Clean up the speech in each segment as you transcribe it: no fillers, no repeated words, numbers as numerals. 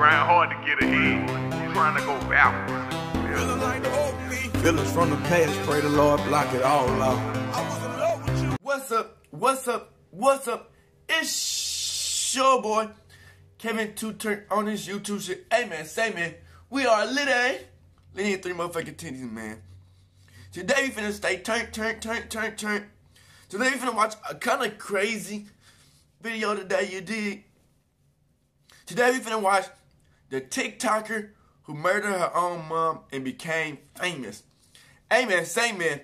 grind hard to get ahead. Trying to go backwards. Feelings from the past, pray the Lord block it all out. What's up? What's up? What's up? It's your boy, Kevin Two Turn on this YouTube shit. Hey man, say man, we are lit, eh? Lit in 3 motherfucking titties, man. Today we finna stay turn. Today we finna watch a kind of crazy video today, you dig? Today we finna watch the TikToker who murdered her own mom and became famous. Hey man, say man,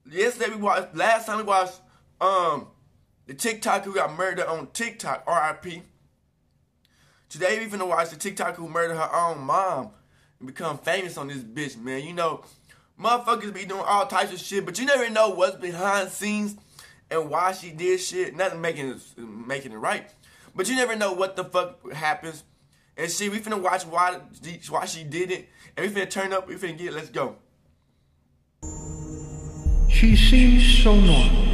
last time we watched the TikToker who got murdered on TikTok, R.I.P. Today we finna watch the TikToker who murdered her own mom and become famous on this bitch, man. You know, motherfuckers be doing all types of shit, but you never know what's behind the scenes and why she did shit. Nothing making it right, but you never know what the fuck happens. And shit, we finna watch why she did it, and we finna turn up, we finna get it, let's go. She seems so normal.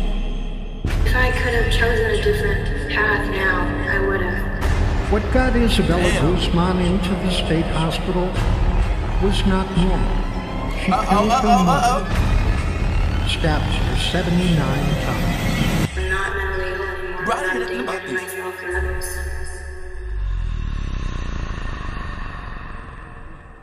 If I could have chosen a different path now, I would have. What got Isabella Guzman into the state hospital was not normal. She killed her mother, stabbed her 79 times. I'm not mentally ill anymore. Bro, I I'm didn't know about endangering this. myself and others.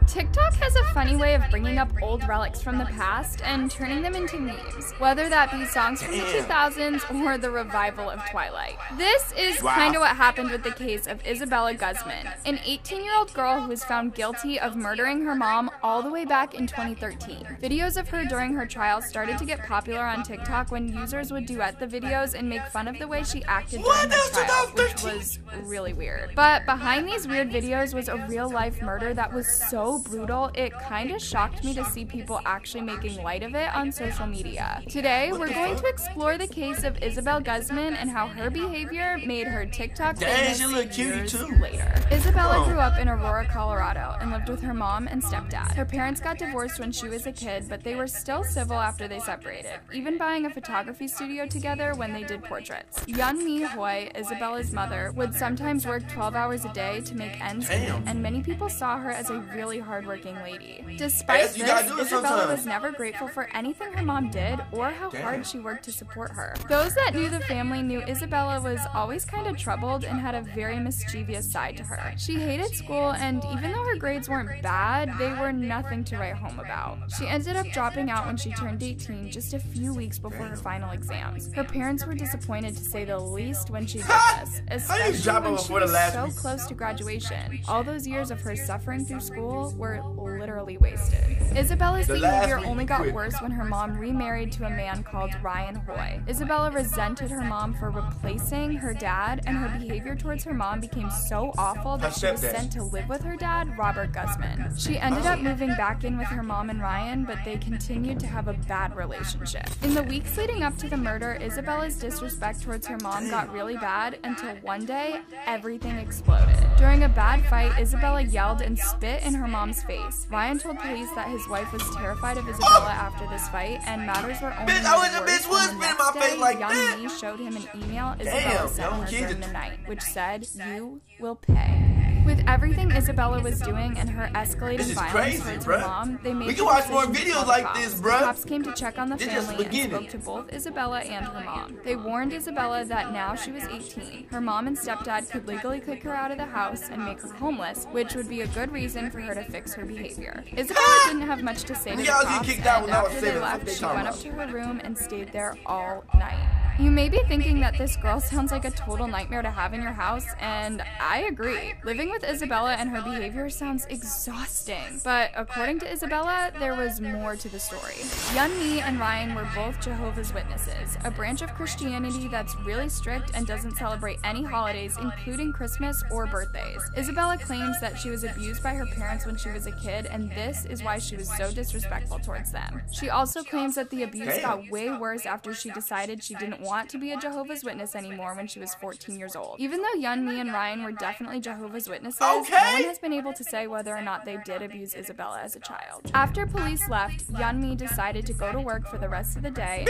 TikTok has a funny way of bringing up old relics from the past and turning them into memes, whether that be songs from the 2000s or the revival of Twilight. This is kind of what happened with the case of Isabella Guzman, an 18-year-old girl who was found guilty of murdering her mom all the way back in 2013. Videos of her during her trial started to get popular on TikTok when users would duet the videos and make fun of the way she acted during her trial, which was really weird. But behind these weird videos was a real-life murder that was so brutal, it kind of shocked me to see people actually making light of it on social media. Today, we're going to explore the case of Isabel Guzman and how her behavior made her TikTok famous years later. Isabella grew up in Aurora, Colorado, and lived with her mom and stepdad. Her parents got divorced when she was a kid, but they were still civil after they separated, even buying a photography studio together when they did portraits. Yeonmi Hoi, Isabella's mother, would sometimes work 12 hours a day to make ends meet, and many people saw her as a really hardworking lady. Despite this, Isabella was never grateful for anything her mom did or how hard she worked to support her. Those that knew the family knew Isabella was always kind of troubled and had a very mischievous side to her. She hated school, and even though her grades weren't bad, they were nothing to write home about. She ended up dropping out when she turned 18, just a few weeks before her final exams. Her parents were disappointed to say the least when she did this, especially when she was so close to graduation. All those years of her suffering through school were literally wasted. Isabella's behavior only got worse when her mom remarried to a man called Ryan Hoi. Isabella resented her mom for replacing her dad, and her behavior towards her mom became so awful that she was sent to live with her dad, Robert Guzman. She ended up moving back in with her mom and Ryan, but they continued to have a bad relationship. In the weeks leading up to the murder, Isabella's disrespect towards her mom got really bad until one day, everything exploded. During a bad fight, Isabella yelled and spit in her mom's face. Ryan told police that his wife was terrified of Isabella after this fight, and matters were only worse when the next day, Yeonmi showed him an email Isabella sent her during the night, which said, "You will pay." With everything Isabella was doing and her escalating violence towards her mom, they made the watch more videos like this, bruh. The cops came to check on the family and spoke to both Isabella and her mom. They warned Isabella that now she was 18, her mom and stepdad could legally kick her out of the house and make her homeless, which would be a good reason for her to fix her behavior. Isabella didn't have much to say to the cops, and after they left, she went up to her room and stayed there all night. You may be thinking that this girl sounds like a total nightmare to have in your house, and I agree. Living with Isabella and her behavior sounds exhausting. But according to Isabella, there was more to the story. Yeonmi and Ryan were both Jehovah's Witnesses, a branch of Christianity that's really strict and doesn't celebrate any holidays, including Christmas or birthdays. Isabella claims that she was abused by her parents when she was a kid, and this is why she was so disrespectful towards them. She also claims that the abuse got way worse after she decided she didn't want to be a Jehovah's Witness anymore when she was 14 years old. Even though Yeonmi and Ryan were definitely Jehovah's Witnesses, no one has been able to say whether or not they did abuse Isabella as a child. After police left, Yeonmi decided to go to work for the rest of the day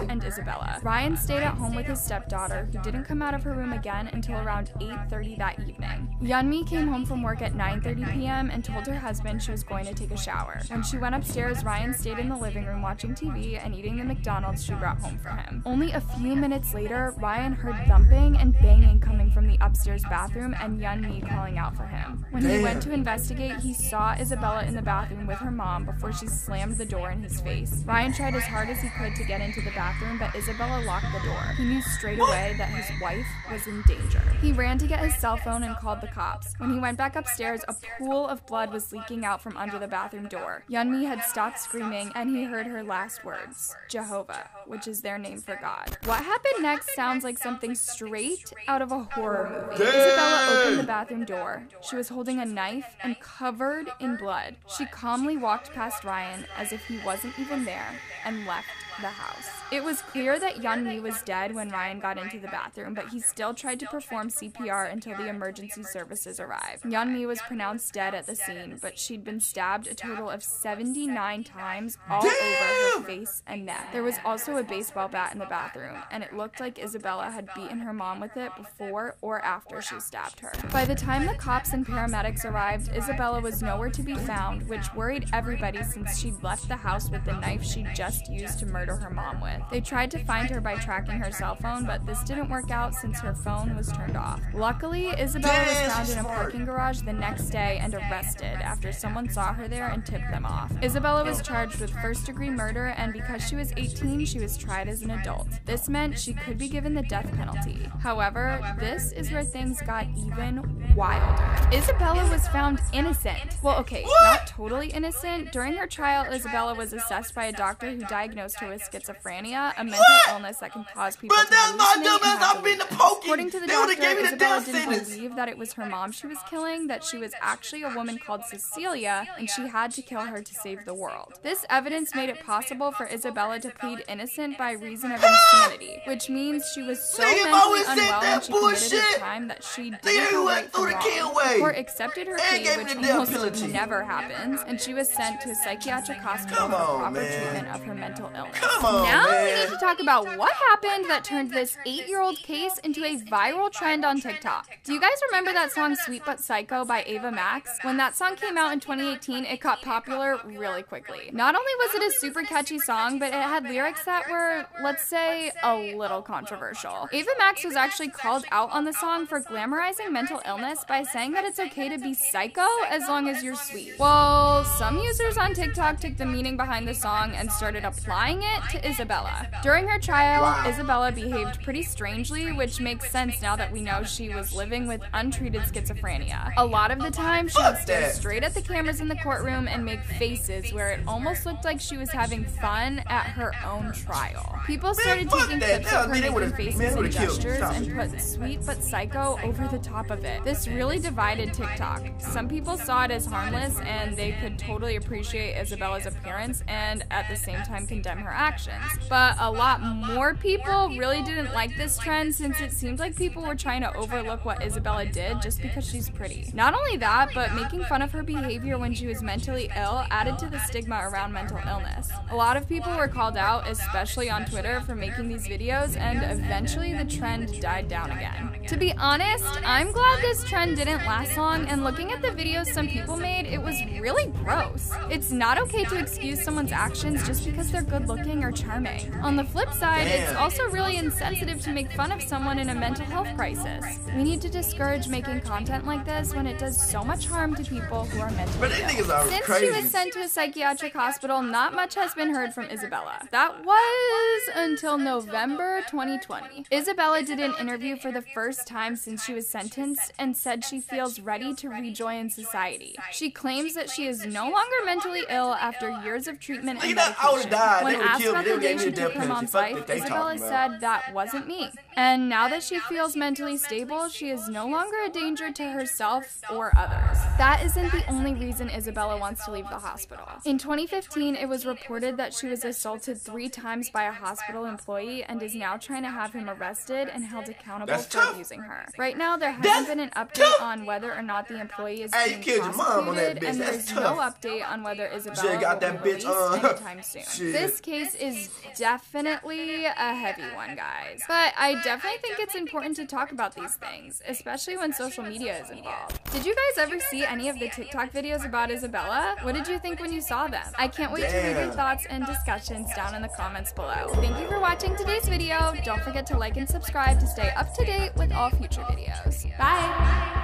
and Isabella. Ryan stayed at home with his stepdaughter, who didn't come out of her room again until around 8:30 that evening. Yeonmi came home from work at 9:30 p.m. and told her husband she was going to take a shower. When she went upstairs, Ryan stayed in the living room watching TV and eating the McDonald's she brought home for him. Only a few minutes later, Ryan heard thumping and banging coming from the upstairs bathroom and Yeonmi calling out for him. When he went to investigate, he saw Isabella in the bathroom with her mom before she slammed the door in his face. Ryan tried as hard as he could to get into the bathroom, but Isabella locked the door. He knew straight away that his wife was in danger. He ran to get his cell phone and called the cops. When he went back upstairs, a pool of blood was leaking out from under the bathroom door. Yeonmi had stopped screaming, and he heard her last words, Jehovah, which is their name for God. What happened next sounds like something straight out of a horror movie. Isabella opened the bathroom door. She was holding a knife and covered in blood. She calmly walked past Ryan as if he wasn't even there and left the house. It was clear that Yeonmi was dead when Ryan got into the bathroom, but he still tried to perform CPR until the emergency services arrived. Yeonmi was pronounced dead at the scene, but she'd been stabbed a total of 79 times all over her face and neck. There was also a baseball bat in the bathroom, and it looked like Isabella had beaten her mom with it before or after she stabbed her. By the time the cops and paramedics arrived, Isabella was nowhere to be found, which worried everybody since she'd left the house with the knife she'd just used to murder her mom with. They tried to find her by tracking her cell phone, but this didn't work out since her phone was turned off. Luckily, Isabella was found in a parking garage the next day and arrested after someone saw her there and tipped them off. Isabella was charged with first-degree murder, and because she was 18, she was tried as an adult. This meant she could be given the death penalty. However, this is where things got even wilder. Isabella was found innocent. Well, okay, not totally innocent. During her trial, Isabella was assessed by a doctor who diagnosed her with schizophrenia, a mental illness that can cause people to hallucinate. According to the doctor, Isabella didn't believe that it was her mom she was killing, that she was actually a woman called Cecilia, and she had to kill her to save the world. This evidence made it possible for Isabella to plead innocent by reason of insanity, which means she was so mentally unwell when she committed a crime that she didn't know right from wrong. The court accepted her plea, which almost never happens, and she was sent to a psychiatric hospital for proper treatment of her mental illness. Now we need to talk about what happened that turned this 8-year-old case into a viral trend on TikTok. Do you guys remember that song Sweet But Psycho by Ava Max? When that song came out in 2018, it got popular really quickly. Not only was it a super catchy song, but it had lyrics that were, let's say, a little controversial. Ava Max was actually called out on the song for glamorizing mental illness by saying that it's okay to be psycho as long as you're sweet. Well, some users on TikTok took the meaning behind the song and started applying it to Isabella. During her trial, Isabella behaved pretty strangely, which makes sense now that we know she was living with untreated schizophrenia. A lot of the time, she would stare straight at the cameras in the courtroom and make faces where it almost looked like she was having fun at her own trial. People started taking clips of her making faces and gestures and put Sweet But Psycho over the top of it. This really divided TikTok. Some people saw it as harmless and they could totally appreciate Isabella's appearance and at the same time condemn her actions. But a lot more people really didn't like this trend since it seemed like people were trying to overlook what Isabella did just because she's pretty. Not only that, but making fun of her behavior when she was mentally ill added to the stigma around mental illness. A lot of people were called out, especially on Twitter, for making these videos, and eventually the trend died down again. To be honest, I'm glad this trend didn't last long, and looking at the videos some people made, it was really gross. It's not okay to excuse someone's actions just because they're good looking or charming. On the flip side, it's also really insensitive to make fun of someone in a mental health crisis. We need to discourage making content like this when it does so much harm to people who are mentally ill. Since she was sent to a psychiatric hospital, not much has been heard from Isabella. That was until November 2020. Isabella did an interview for the first time since she was sentenced and said she feels ready to rejoin society. She claims that she is no longer mentally ill after years of treatment and medication. When asked asked about the day she took her mom's life, Isabella said that wasn't me. And now that she feels mentally stable, she is no longer a danger to herself or others. That isn't the only reason Isabella wants to leave the hospital. In 2015, it was reported that she was assaulted 3 times by a hospital employee and is now trying to have him arrested and held accountable for abusing her. Right now, there hasn't been an update on whether or not the employee is being prosecuted, and there's no update on whether Isabella will be released anytime soon. This case is definitely a heavy one, guys. But I definitely think it's important to talk about these things, especially when social media is involved. Did you guys ever see any of the TikTok videos about Isabella? What did you think when you saw them? I can't wait to read your thoughts and discussions down in the comments below. Thank you for watching today's video. Don't forget to like and subscribe to stay up to date with all future videos. Bye!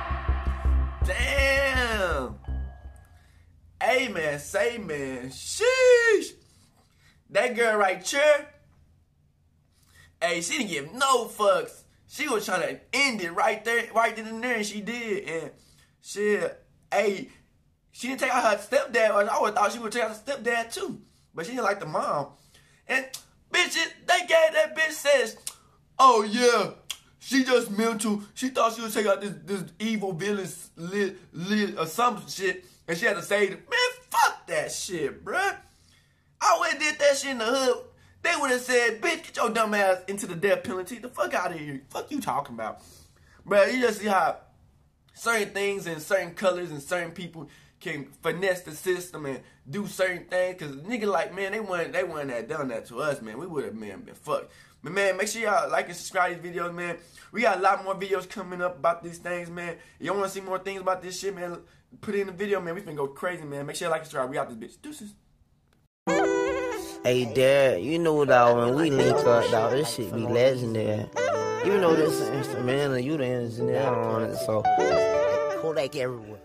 Damn! Hey man, say man, sheesh! That girl right there, hey, she didn't give no fucks. She was trying to end it right there, right then and there, and she did. And shit, hey, she didn't take out her stepdad. I always thought she would take out her stepdad too, but she didn't like the mom. And bitches, they gave that bitch says, oh yeah, she just mental. She thought she would take out this evil villain or some shit, and she had to say, man, fuck that shit, bruh. I would have did that shit in the hood. They would have said, bitch, get your dumb ass into the death penalty. The fuck out of here. Fuck you talking about. Bruh, you just see how certain things and certain colors and certain people can finesse the system and do certain things. Because niggas like, man, they wouldn't have done that to us, man. We would have, been fucked. But, man, make sure y'all like and subscribe to these videos, man. We got a lot more videos coming up about these things, man. If you want to see more things about this shit, man, put it in the video, man. We finna go crazy, man. Make sure you like and subscribe. We out this bitch. Deuces. Hey, Dad, you know, dog, when we link up, dog, this shit be legendary. Even though this is instrumental, you the engineer on it, so Kodak everywhere.